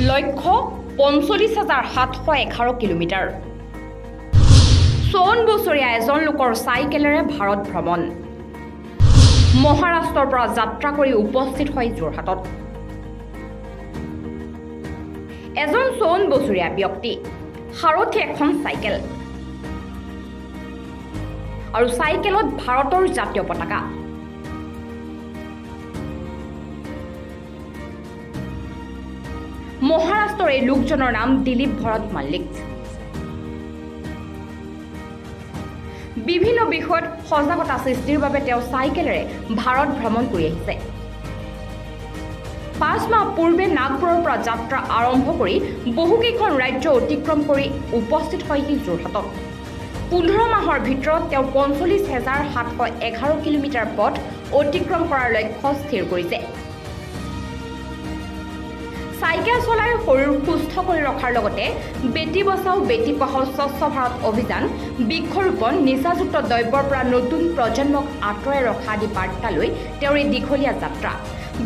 লক্ষ্য ৪৫,৭১১ কিলোমিটাৰ। ৫৪ বছৰীয়া এজন লোকৰ চাইকেলেৰে ভাৰত ভ্ৰমণ। মহাৰাষ্ট্ৰৰ পৰা যাত্ৰা কৰি উপস্থিত হয় যোৰহাটত। এজন ৫৪ বছৰীয়া ব্যক্তি, সাৰথি এখন চাইকেল আৰু চাইকেলত ভাৰতৰ জাতীয় পতাকা। মহাৰাষ্ট্ৰৰ এই লোকজনৰ নাম দিলীপ ভৰত মাল্লিক। বিভিন্ন বিষয়ত সজাগতা সৃষ্টিৰ বাবে তেওঁ চাইকেলেৰে ভাৰত ভ্ৰমণ কৰি আহিছে। ৫ মাহ পূৰ্বে নাগপুৰৰ পৰা যাত্ৰা আৰম্ভ কৰি বহুকেইখন ৰাজ্য অতিক্ৰম কৰি উপস্থিত হয়হি যোৰহাটত। ১৫ মাহৰ ভিতৰত তেওঁ ৪৫,৭১১ কিলোমিটাৰ পথ অতিক্ৰম কৰাৰ লক্ষ্য স্থিৰ কৰিছে। চাইকেল চলাই শৰীৰ সুস্থ কৰি ৰখাৰ লগতে বেটি বচাও বেটি পঢ়াও স্বচ্ছ ভাৰত অভিযান, বৃক্ষৰোপণ, নিচাযুক্ত দ্ৰব্যৰ পৰা নতুন প্ৰজন্মক আঁতৰাই ৰখা আদি বাৰ্তা লৈ তেওঁৰ এই দীঘলীয়া যাত্ৰা।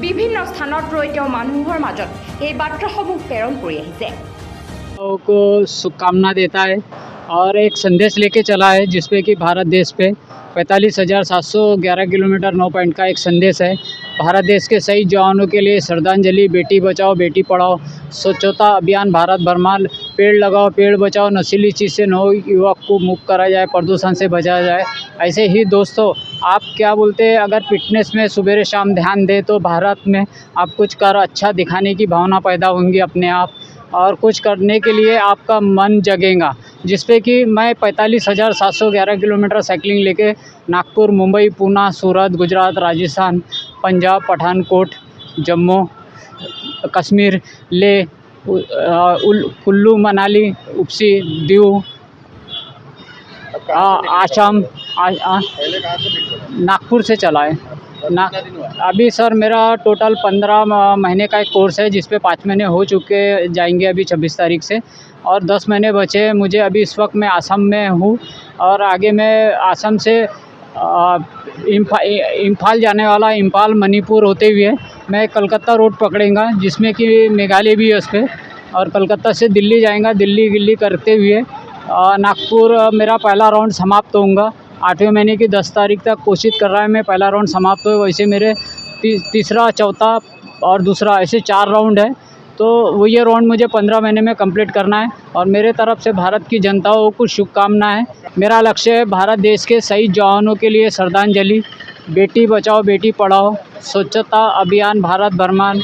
বিভিন্ন স্থানত ৰৈ তেওঁ মানুহৰ মাজত এই বাৰ্তাসমূহ প্ৰেৰণ কৰি আহিছে। को शुभकामना देता है और एक संदेश लेके चला है जिसपे कि भारत देश पे 45,711 किलोमीटर 9 पॉइंट का एक संदेश है। भारत देश के शहीद जवानों के लिए श्रद्धांजलि, बेटी बचाओ बेटी पढ़ाओ, स्वच्छता अभियान भारत भर में, पेड़ लगाओ पेड़ बचाओ, नशीली चीज़ से नौ युवक को मुक्त करा जाए, प्रदूषण से बचाया जाए। ऐसे ही दोस्तों, आप क्या बोलते हैं, अगर फिटनेस में सुबह शाम ध्यान दें तो भारत में आप कुछ कर अच्छा दिखाने की भावना पैदा होंगी अपने आप, और कुछ करने के लिए आपका मन जगेगा। जिसपे कि मैं 45,711 किलोमीटर साइकिलिंग लेके नागपुर, मुंबई, पूना, सूरत, गुजरात, राजस्थान, पंजाब, पठानकोट, जम्मू कश्मीर, ले, कुल्लू, मनाली, उपसी, दीव, आसाम, नागपुर से चला है अभी सर मेरा टोटल 15 महीने का एक कोर्स है, जिस पे 5 महीने हो चुके जाएंगे अभी 26 तारीख से, और 10 महीने बचे हैं मुझे। अभी इस वक्त मैं असम में हूँ और आगे मैं असम से इम्फाल जाने वाला, इम्फाल मणिपुर होते हुए मैं कलकत्ता रोड पकड़ेंगा, जिसमें कि मेघालय भी है उस पर, और कलकत्ता से दिल्ली जाएगा, दिल्ली करते हुए नागपुर मेरा पहला राउंड समाप्त होऊंगा। 8वें महीने की 10 तारीख तक कोशिश कर रहा है मैं पहला राउंड समाप्त हो। वैसे मेरे तीसरा, चौथा और दूसरा ऐसे 4 राउंड है, तो वो ये राउंड मुझे 15 महीने में कंप्लीट करना है। और मेरे तरफ से भारत की जनताओं को शुभकामनाएं। मेरा लक्ष्य है भारत देश के शहीद जवानों के लिए श्रद्धांजलि, बेटी बचाओ बेटी पढ़ाओ, स्वच्छता अभियान भारत भर में,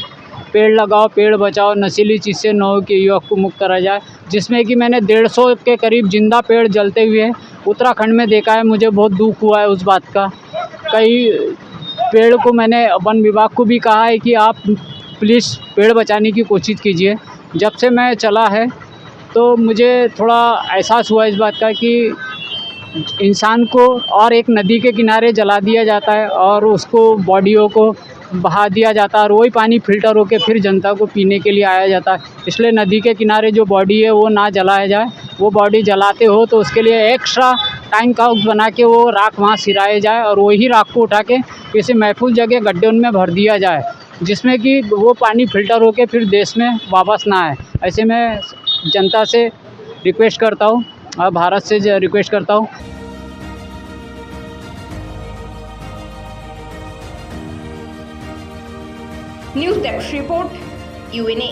पेड़ लगाओ पेड़ बचाओ, नशीली चीज़ से 9 के युवक को मुक्त करा जाए। जिसमें कि मैंने 150 के करीब जिंदा पेड़ जलते हुए उत्तराखंड में देखा है। मुझे बहुत दुख हुआ है उस बात का। कई पेड़ को मैंने वन विभाग को भी कहा है कि आप प्लीज़ पेड़ बचाने की कोशिश कीजिए। जब से मैं चला है तो मुझे थोड़ा एहसास हुआ इस बात का कि इंसान को और एक नदी के किनारे जला दिया जाता है और उसको बॉडियों को बहा दिया जाता है, और वही पानी फिल्टर होकर फिर जनता को पीने के लिए आया जाता है। इसलिए नदी के किनारे जो बॉडी है वो ना जलाया जाए। वो बॉडी जलाते हो तो उसके लिए एक्स्ट्रा टाइम का बना के वो राख वहाँ सिराया जाए, और वही राख को उठा के किसी महफूज जगह गड्ढे उनमें भर दिया जाए, जिसमें कि वो पानी फिल्टर होकर फिर देश में वापस ना आए। ऐसे मैं जनता से रिक्वेस्ट करता हूँ और भारत से रिक्वेस्ट करता हूँ। News desk report, UNA।